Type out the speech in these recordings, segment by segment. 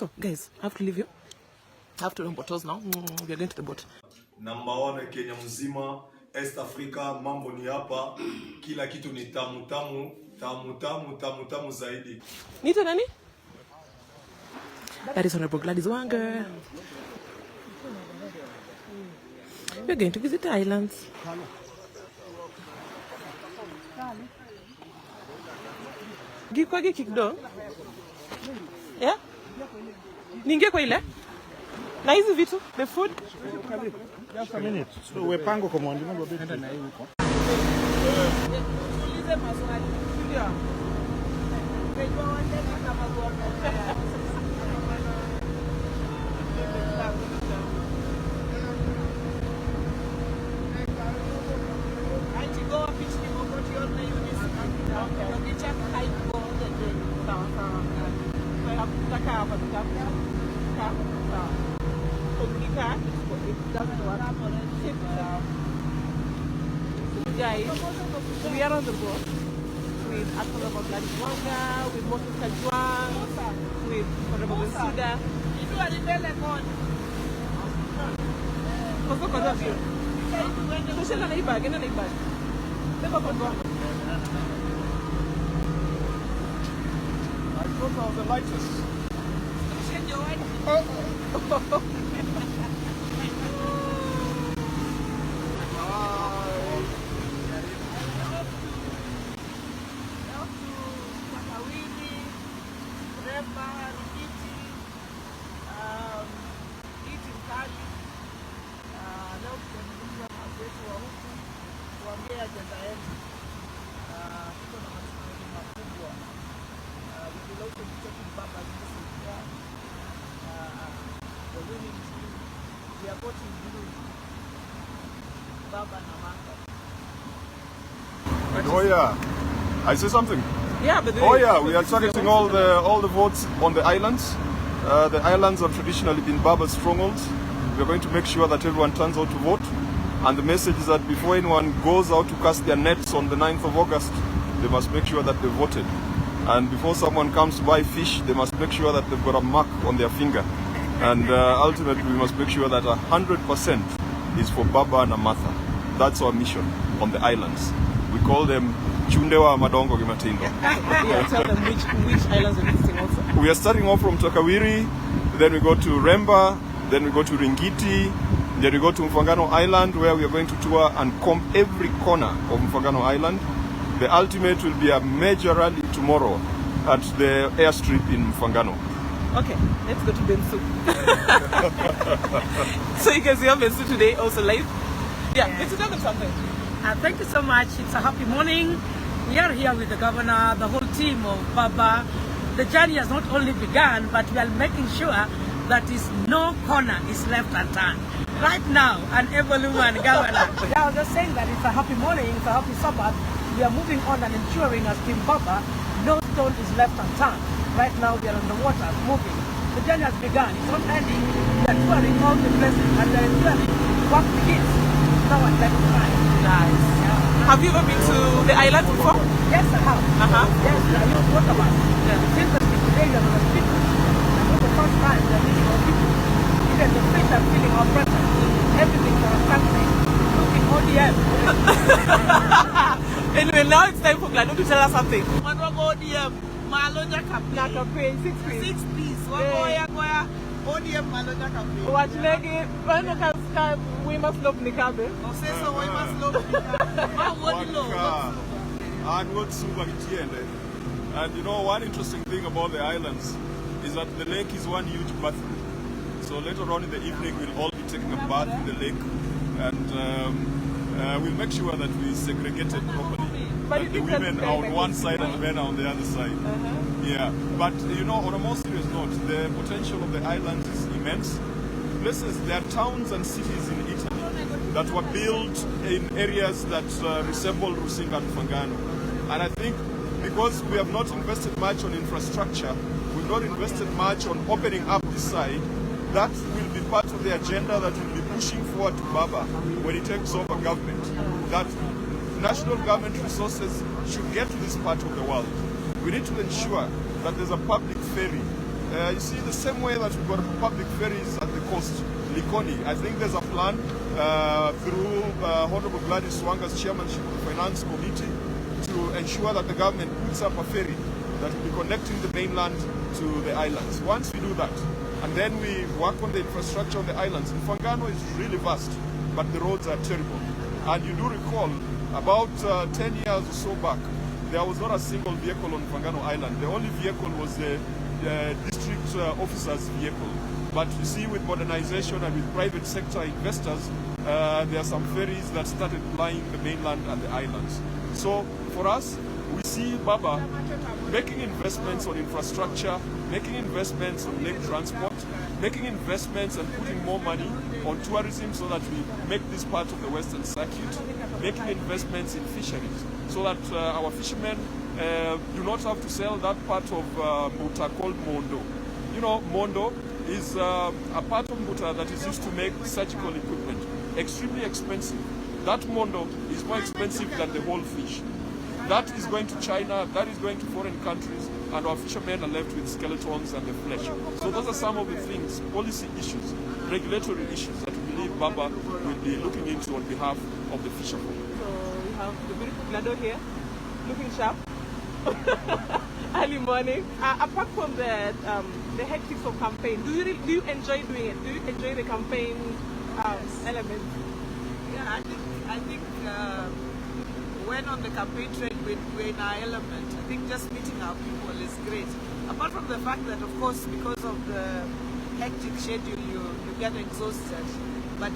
So, guys, I have to leave you. I have to run bottles now. We are going to the boat. Number 1 Kenya mzima, East Africa, mambo ni hapa. Kila kitu ni tamu tamu zaidi. Nita nani? That is Honorable Gladys Wanga. We're going to visit the islands. Gikwagi kickdown. Yeah? Ninge kwa ile? Na hizi vitu, the food? Just a minute. So we pango kwa mwandi mambo benda na hii huko. Ulize maswali. Ndio. Kujua wande kama bwana. Guys, we are on the boat with Honorable Gladys Wanga, with Moses Kajwang, with Honorable Suda. Those are the lightest. Oh yeah, I say something. Yeah, but oh yeah, we are targeting all the votes on the islands. The islands have traditionally been Baba strongholds. We are going to make sure that everyone turns out to vote. And the message is that before anyone goes out to cast their nets on the 9th of August, they must make sure that they voted. And before someone comes to buy fish, they must make sure that they've got a mark on their finger. And ultimately, we must make sure that 100% is for Baba and Amatha. That's our mission on the islands. We call them Chundewa Madongo Gimatindo. Yeah, tell them which islands are visiting also. We are starting off from Takawiri, then we go to Remba, then we go to Ringiti, then we go to Mfangano Island, where we are going to tour and comb every corner of Mfangano Island. The ultimate will be a major rally tomorrow at the airstrip in Mfangano. Okay, let's go to Bensu. So you can see how Bensu today also live. Yeah, let's tell them something. Thank you so much. It's a happy morning. We are here with the governor, the whole team of Baba. The journey has not only begun, but we are making sure that no corner is left unturned. Right now, an Evoluman governor. I was just saying that it's a happy morning, it's a happy Sabbath. We are moving on and ensuring as Team Baba, no stone is left unturned. Right now, we are on the water, moving. The journey has begun. It's not ending. We are touring all the places, and the journey work begins. Now I'd like to try. Nice. Yeah. Have you ever been to the island before? Yes, I have. Yes, I used to talk about it. Yeah. It's interesting today we are going to speak. And for the first time we are meeting our people. Even the fish are feeling our presence. Everything for our country. Looking ODM. Anyway, now it's time for Gladys to tell us something. ODM, Maloja campaign. 6 piece. 6 piece. Goya. ODM Maloja campaign. Watch legi, bano ka we must love nikabe. So we must love nikabe. And what's super itiende. And you know, one interesting thing about the islands is that the lake is one huge bathroom. So later on in the evening, we'll all be taking a bath in the lake, and we'll make sure that we segregate it properly. That the women are on one side and the men are on the other side. Yeah, but you know, on a more serious note, the potential of the islands is immense. There are towns and cities in Italy that were built in areas that resemble Rusinga and Mfangano. And I think because we have not invested much on infrastructure, we've not invested much on opening up this side, that will be part of the agenda that will be pushing forward to Baba when he takes over government. That national government resources should get to this part of the world. We need to ensure that there's a public ferry You see, the same way that we've got public ferries at the coast, Likoni, I think there's a plan through Honorable Gladys Wanga's chairmanship of the Finance Committee to ensure that the government puts up a ferry that will be connecting the mainland to the islands. Once we do that, and then we work on the infrastructure on the islands, Mfangano is really vast, but the roads are terrible. And you do recall, about 10 years or so back, there was not a single vehicle on Mfangano Island. The only vehicle was the district officer's vehicle. But you see, with modernization and with private sector investors, there are some ferries that started plying the mainland and the islands. So for us, we see Baba making investments on infrastructure, making investments on lake transport, making investments and putting more money on tourism so that we make this part of the Western Circuit, making investments in fisheries so that our fishermen do not have to sell that part of Mbuta called Mondo. You know, Mondo is a part of Mbuta that is used to make surgical equipment, extremely expensive. That Mondo is more expensive than the whole fish. That is going to China, that is going to foreign countries, and our fishermen are left with skeletons and the flesh. So those are some of the things, policy issues, regulatory issues that we believe Baba will be looking into on behalf of the fisherfolk. So we have the beautiful Glado here, looking sharp. Early morning. Apart from the hectics of campaign, do you enjoy doing it? Do you enjoy the campaign element? Yeah, I think when on the campaign trail we're in our element. I think just meeting our people is great. Apart from the fact that, of course, because of the hectic schedule, you get exhausted. But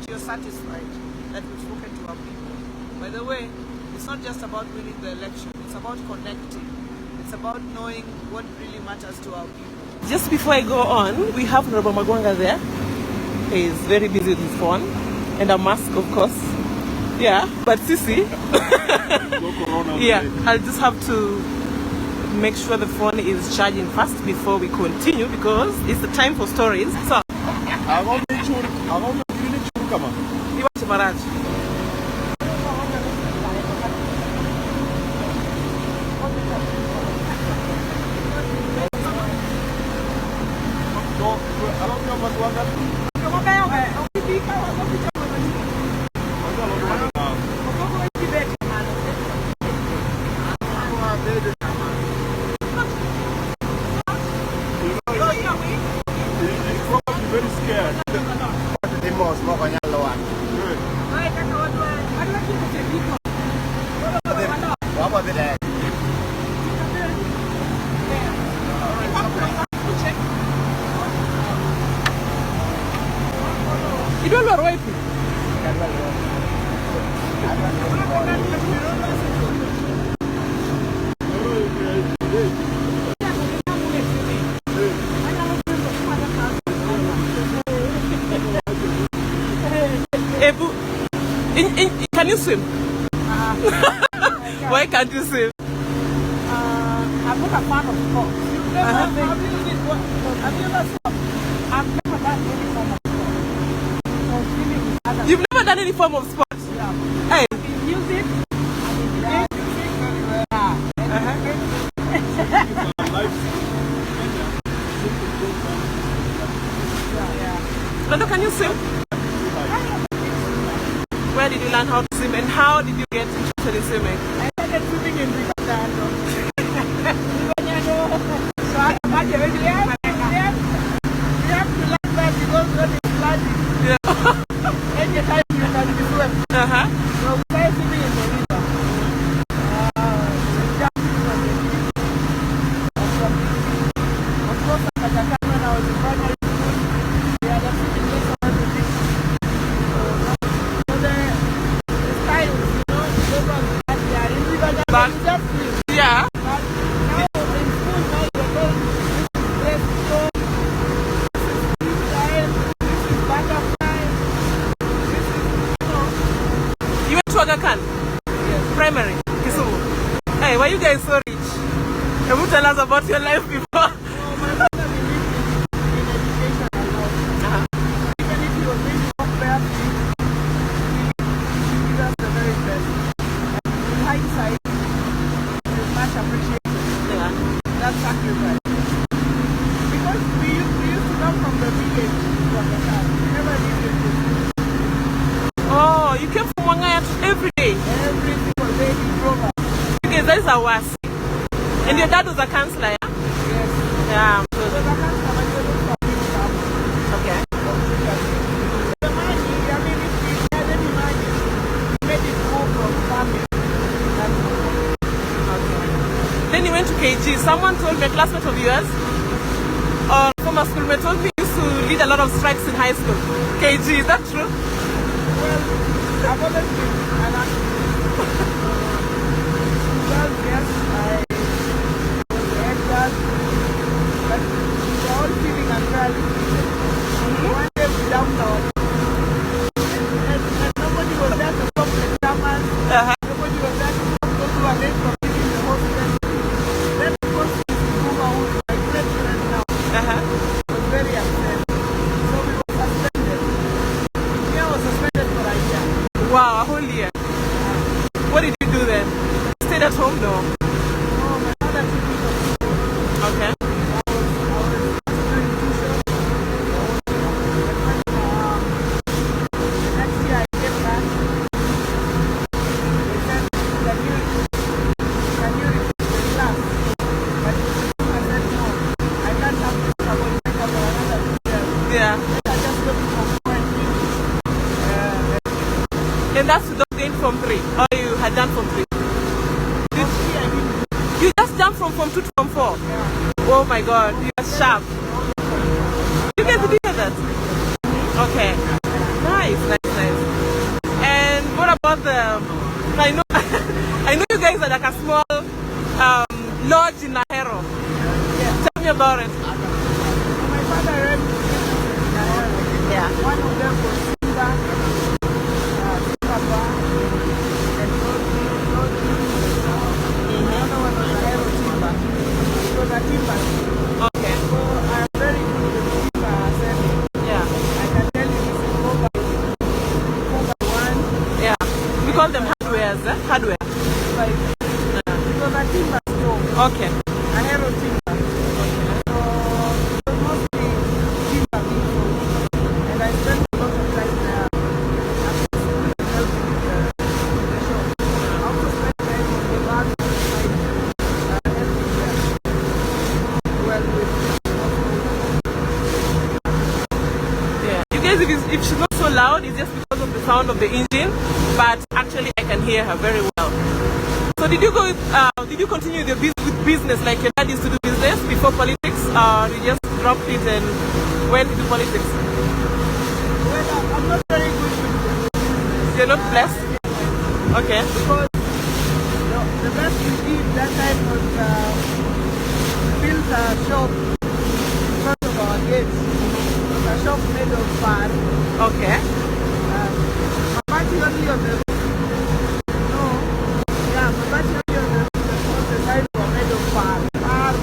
you're satisfied that we've spoken to our people. By the way, it's not just about winning the election. It's about connecting. It's about knowing what really matters to our people. Just before I go on, we have Honorable Wanga there. He's very busy with his phone and a mask, of course. Yeah, but Sisi, yeah, I'll just have to make sure the phone is charging fast before we continue because it's the time for stories. So, Maharaj. Can you swim? Why can't you swim? I'm not a fan of sports. You've never done any form of sport? Yeah. Hey. Music. Lando, can you swim? Where did you learn how to swim and how did you get interested in swimming? I started swimming in River Dando. So I imagine we have to learn that because when it's flooding, anytime you can swim. So we started swimming in the river. Of course, at the time when I was in primary school, we had a swimming lesson every week. Yeah. You went to Wanga primary, Kisumu. Hey, why you guys so rich? Can you tell us about your life before? My father believed in education a lot. Even if he was going to work there, he gave us the very best. And in hindsight, it's much appreciated. Yeah. That sacrifice. Oh, you came from Wanga'ya every day? Every single day he drove us. Okay, that is a worst. And your dad was a counselor, yeah? Yes. Yeah. So the counselor, my children from Okay. the money, I mean, if we had any money, we made it more from family. Then you went to KG. Someone told me, a classmate of yours, or former schoolmate told me you used to lead a lot of strikes in high school. KG, is that true? Well, I've always been an activist. Well, yes, I was the head girl, but we were all feeling unfairly treated. One day we dumped our and nobody was there to stop the dramas. Nobody was there to stop those who were late from leaving the hostel. Then of course, Kuma, who is my great friend now, was very upset. So we were suspended. I was suspended for a year. Wow, a whole year. What did you do then? Stayed at home though? No, my mother took me to school. Okay. I was doing tuition. Next year I came back. They said, can you repeat the class? But I said, no, I can't have this trouble make up for another 2 years. Yeah. I just got to go and finish. And that's without going from 3, or you had done from 3? Mostly I didn't. You just jumped from Form 2 to Form 4? Yeah. Oh my god, you are sharp. You guys did hear that? Okay. Nice, nice, nice. And what about the... I know I know you guys are like a small lodge in Nahero. Yeah. Tell me about it. My father ran businesses in Nahero. Yeah. One of them was Simba, Simba, and Lodi. Another one was Nahero Timba. It was a timber. Okay. So I'm very good with timber assembly. Yeah. I can tell you this is 4x1. Yeah. We call them hardwares, eh? Hardware. Like, it was a timber store. Okay. Nahero Timber. So it was mostly timber being sold. And I spent a lot of time there. Helping with the shop. I also spent time on the back side, helping them. Well, with Yeah. You guys, if she's not so loud, it's just because of the sound of the engine. But actually, I can hear her very well. So did you go? Did you continue with business like your dad used to do business before politics, or you just dropped it and went into politics? well, I'm not very good with business. You're not blessed. Okay. Because the best we did that time was build a shop in front of our gates. It was a shop made of bar. Okay. Mabati only on the roof. No. Yeah, Mabati only on the roof. The sides were made of bar. Bar,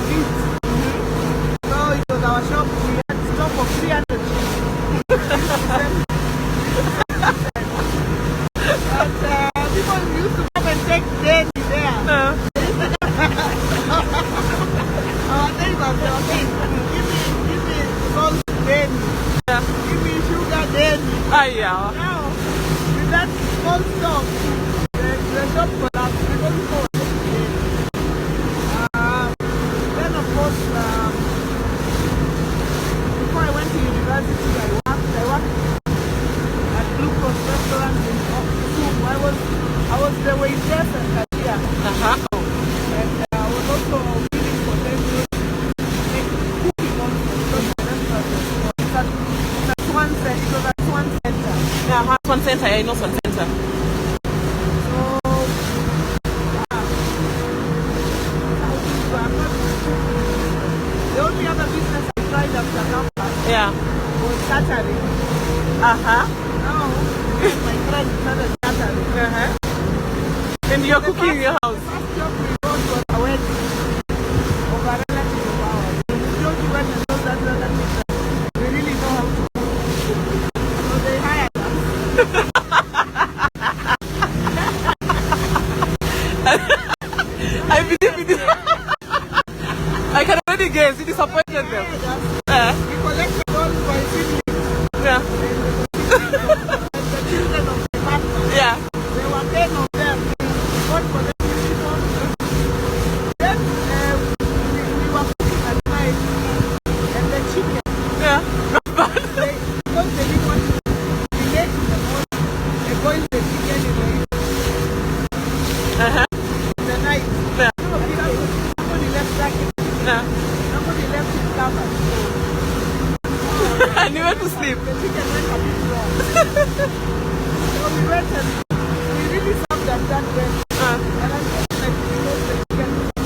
beads. So it was our shop. We had stock of 300 chips. And people used to come and take Danny there. Our neighbors were saying, give me salt Danny. Give me sugar Danny. Yeah. Now, with that small stock, the shop collapsed because people were taking Danny. Then of course, before I went to university, I worked at Glucose restaurant in Soup. I was the waitress and cashier. And I was also willing for them to make cooking also because the restaurant was at Swan Center. It was at Swan Center. Yeah, Swan Center. I know Swan Center. So, the only other business I tried after campus Yeah. was catering. Now, my friend started catering. And you're cooking in your house. The first job we got was a wedding of a relative of ours. The majority went and told that relative that they really know how to cook. So they hired us. I believe in it. I can already guess. You disappointed them. We collected And you went to sleep. The chicken went a bit wrong. So we went and we really served them that way. And I felt like because the chicken was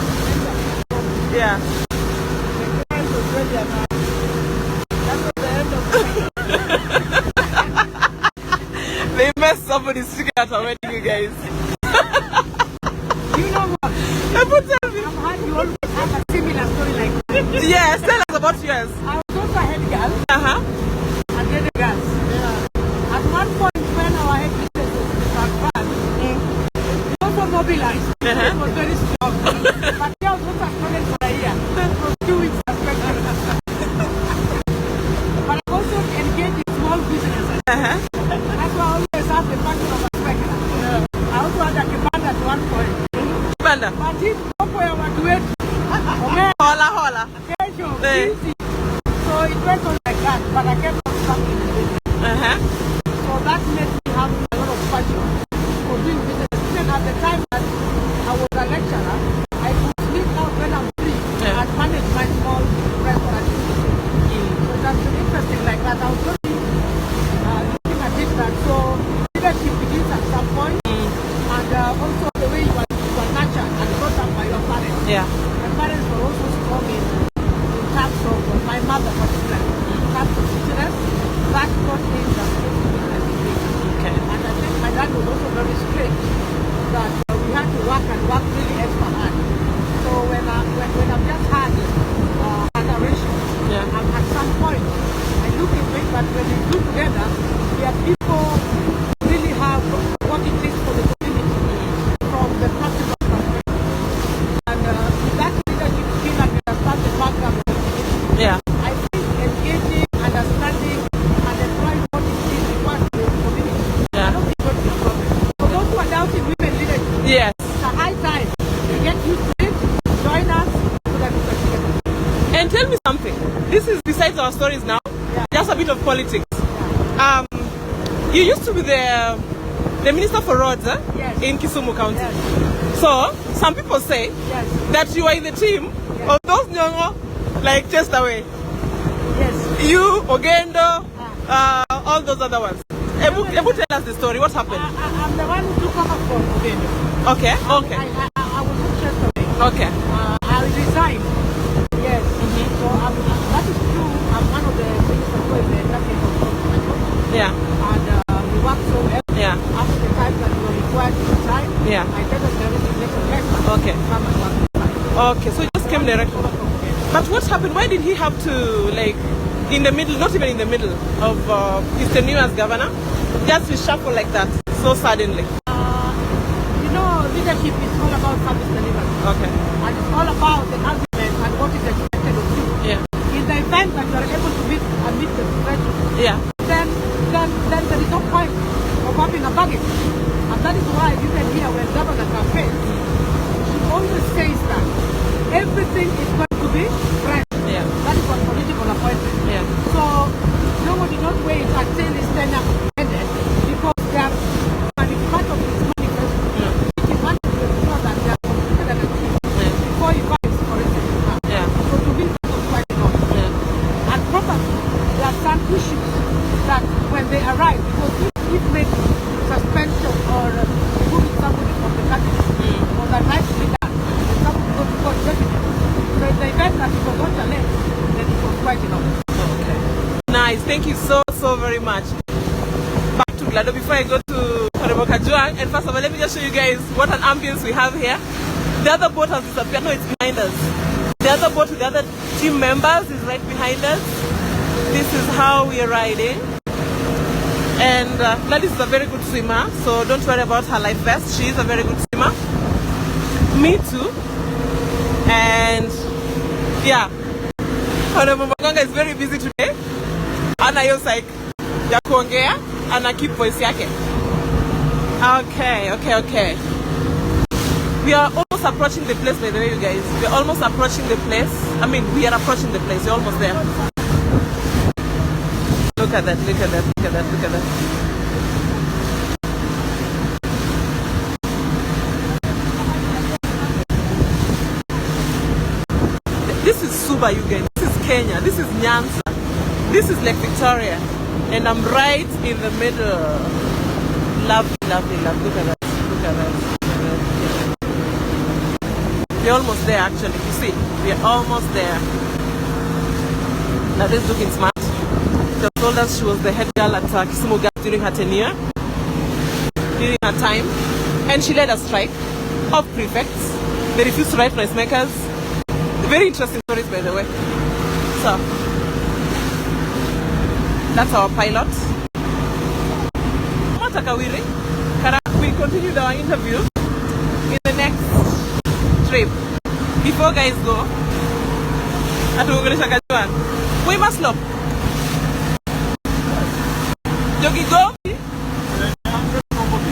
Yeah. the client was ready and that was the end of the They messed somebody's chicken at a wedding, you guys. You know what? Tell me. I've heard you always have a similar story like that. Yes, tell us about yours. I was also a head girl and then the girls. At one point when our head business was advanced, we also mobilized. It was very strong. But there was also acknowledged for a year. From 2 weeks perspective. But I also engaged in small businesses. That's why I always have the function of a specular. I also had a kibanda at one point. Banda. But this couple of watu wetu. Hola. Kesho, busy. So it went on like that, but I kept on stuck in the business. So that made me have a lot of passion for doing business. Even at the time that I was a lecturer, I could sleep out when I'm free and manage my small restaurant. So that's been interesting like that. I was really looking at it that so leadership begins at some point, and also the way you are nurtured and brought up by your parents. Yeah. My parents were also strong in terms of my mother particularly, in terms of business. That taught me that business is big. Okay. And I think my dad was also very strict that we had to work and work really extra hard. So when I've just had a narration, at some point I look at it that when we do together, we are people who really have what it takes for the community from the practical perspective. And with that leadership skill and understand the background of the community, Yeah. I think engaging, understanding, and applying what it is required to the community. I don't think it's a problem. For those who are doubting women leadership, Yes. it's a high time to get used to it, join us, so that we can together. And tell me something. This is besides our stories now. Just a bit of politics. You used to be the minister for roads in Kisumu County. Yes. So some people say that you are in the team of those nyongo like chased away. Yes. You, Ogendo, all those other ones. Ebu tell us the story. What happened? I'm the one who took over from Ogendo. Okay. Okay. I was not chased away. Okay. I resigned. Yes. So that is true. I'm one of the ministers who is the executive of my country. Yeah. And we worked so well. Yeah. After the time that we were required to resign, Yeah. I gave us the resignation letter. Okay. Come and work inside. Okay. So you just came directly. But what happened? Why did he have to, like, in the middle, not even in the middle of Eastern New Year's governor, just reshuffle like that so suddenly? You know, leadership is all about service delivery. Okay. And it's all about the argument and what is expected of you. Yeah. In the event that you are able to meet the threshold, Yeah. then there is no point of having a bargain. And that is why you can hear when governor campaigns, she always says that everything is going to be right. Yeah. That is what political appointment. Yeah. So nobody not wait until his tenure ended because they are part of his manifesto. He wants to ensure that they are completed and achieved before he fights for instance. Yeah. So to me that was quite enough. Yeah. And probably there are some issues that when they arrive, because if maybe suspension or removing somebody from the cabinet was a right to be done, and somebody got to court definitely. So in the event that it was not alleged, then it was quite enough. Okay. Nice. Thank you so very much. Back to Glado before I go to Kajwang. And first of all, let me just show you guys what an ambience we have here. The other boat has disappeared. No, it's behind us. The other boat with the other team members is right behind us. This is how we are riding. And Gladys is a very good swimmer, so don't worry about her life vest. She is a very good swimmer. Me too. And yeah, Honorable Wanga is very busy today. Ana yo like ya kuongea, ana keep voice yake. Okay. We are almost approaching the place, by the way, you guys. We are almost approaching the place. I mean, we are approaching the place. We're almost there. Look at that. This is Suba, you guys. This is Kenya. This is Nyanza. This is Lake Victoria, and I'm right in the middle. Lovely, lovely, lovely. Look at that. Look at that. We're almost there, actually. You see, we're almost there. Now this is looking smart. She told us she was the head girl at Kisumu Girls during her tenure, during her time, and she led a strike of prefects. They refused to write noisemakers. Very interesting stories, by the way. So that's our pilot. Takawiri. We continued our interview in the next trip. Before guys go, we must look. Jogi go.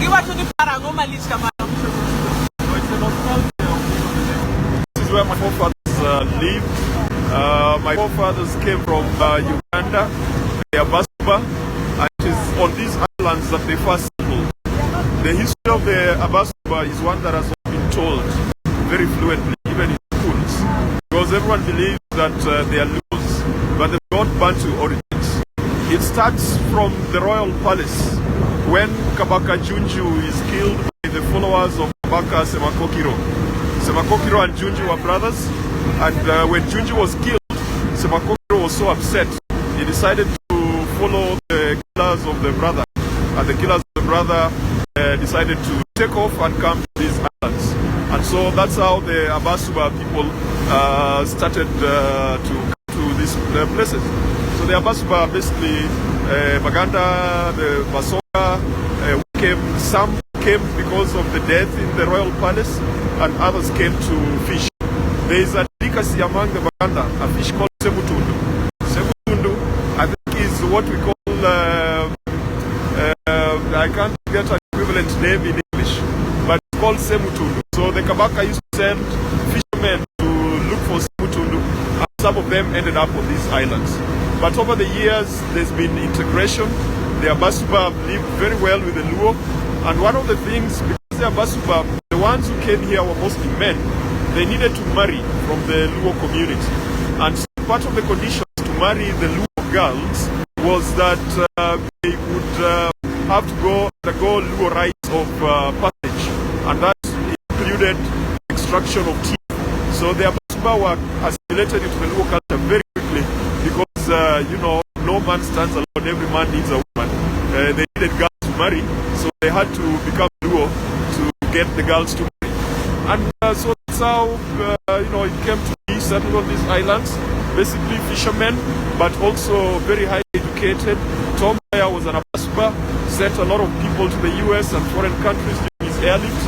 Give us the parango malich kamano. This is where my forefathers lived. My forefathers came from Uganda, the Abasuba, and it is on these islands that they first settled. The history of the Abasuba is one that has not been told very fluently, even in schools, because everyone believes that they are Lus, but they've got Bantu origins. It starts from the royal palace when Kabaka Junju is killed by the followers of Kabaka Semakokiro. Semakokiro and Junju were brothers, and when Junju was killed, Semakokiro was so upset, he decided to follow the killers of the brother, and the killers of the brother decided to take off and come to these islands. And so that's how the Abasuba people started to come to these places. So the Abasuba basically, Baganda, the Basoga, some came because of the death in the royal palace, and others came to fish. There is a delicacy among the Baganda, a fish called Semutundu. Semutundu, I think, is what we call, I can't get an equivalent name in English, but it's called Semutundu. So the Kabaka used to send fishermen to look for Semutundu, and some of them ended up on these islands. But over the years, there's been integration. The Abasuba lived very well with the Luo, and one of the things, because the Abasuba, the ones who came here were mostly men, they needed to marry from the Luo community. And so part of the conditions to marry the Luo girls was that they would have to undergo Luo rites of passage, and that included extraction of teeth. So the Abasuba were assimilated into the Luo culture very quickly because, no man stands alone, every man needs a woman. They needed girls to marry, so they had to become Luo to get the girls to marry. And so that's how, it came to be settled on these islands. Basically fishermen, but also very highly educated. Homabay was an Abasuba, sent a lot of people to the US and foreign countries during his airlift.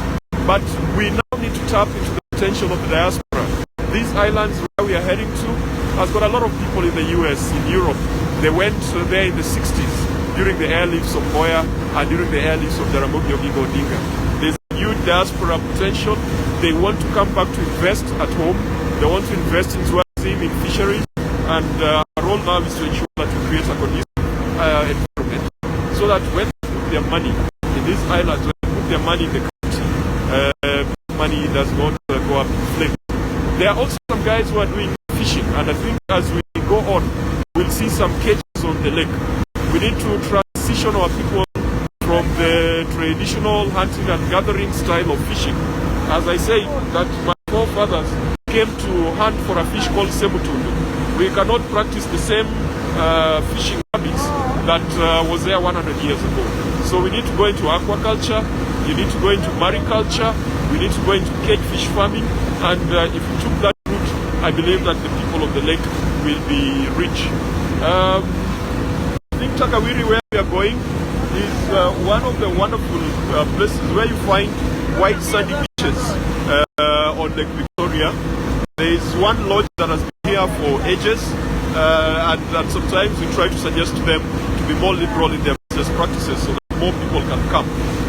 But we now need to tap into the potential of the diaspora. These islands where we are heading to has got a lot of people in the US, in Europe. They went there in the 60s during the airlifts of Moya and during the airlifts of Jaramogi Oginga Odinga. There's a huge diaspora potential. They want to come back to invest at home. They want to invest in tourism, in fisheries, and our role now is to ensure that we create a conducive environment so that when they put their money in these islands, when they put their money in the country, money does not go up in flames. There are also some guys who are doing fishing, and I think as we go on, we'll see some cages on the lake. We need to transition our people from the traditional hunting and gathering style of fishing. As I say, that my forefathers came to hunt for a fish called Semutundu. We cannot practice the same fishing habits that was there 100 years ago. So we need to go into aquaculture, you need to go into mariculture, we need to go into cage fish farming, and if we took that route, I believe that the people of the lake will be rich. I think Takawiri, where we are going, is one of the wonderful places where you find white sandy beaches on Lake Victoria. There is one lodge that has been here for ages, and sometimes we try to suggest to them to be more liberal in their business practices so that more people can come.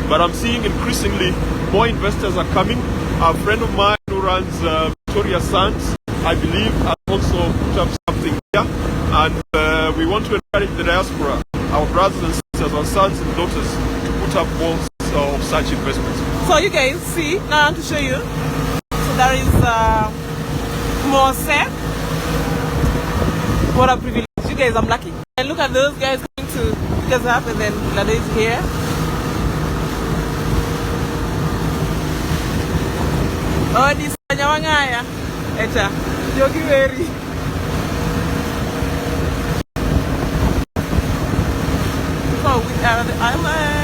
But I'm seeing increasingly more investors are coming. A friend of mine who runs Victoria Sands, I believe, has also put up something here, and we want to encourage the diaspora, our brothers and sisters, our sons and daughters, to put up more of such investments. So you guys see, now I want to show you. So there is Mose. What a privilege. You guys, I'm lucky. And look at those guys coming to pick us up, and then Gladys here. ODISO NYAR WANG'AYA IS. Takawiri. So we are the islands.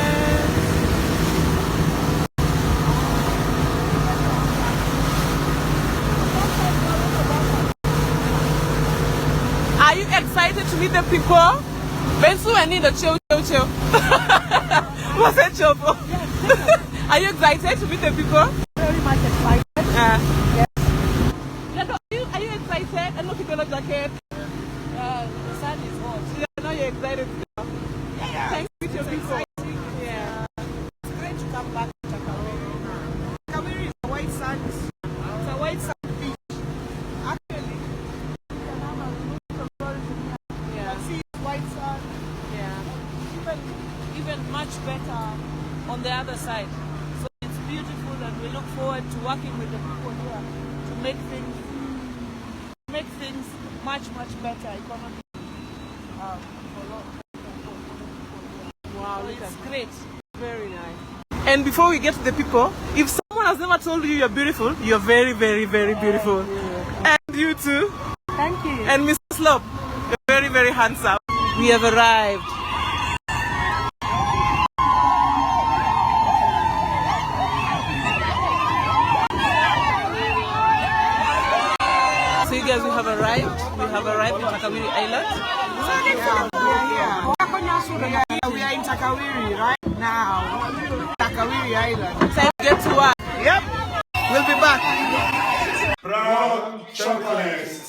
Are you excited to meet the people? Bensu and need a chill. What's that chill for? Are you excited to meet the people? Very much excited. Yes. Yeah. Are you excited? And look at your jacket. The sun is hot. Yeah, I know you're excited. Yeah. Thanks to your people. Yeah. It's great to come back to Takawiri. Takawiri is a white sand. It's a white sand beach. Actually, you can have a look of here. Yeah. See white sand. Yeah. Even much better on the other side. So it's beautiful, and we look forward to working with the people here to make things much better economically. Wow, So look it's at great. very nice. And before we get to the people, if someone has never told you you're beautiful, you're very, very, very beautiful. And you too. Thank you. And Mr. Slop, you're very, very handsome. We have arrived. So you guys, we have arrived. We have arrived in Takawiri Island. We are in Takawiri right now. Takawiri Island. Time to get to work. Yep. We'll be back. Proud chocolates.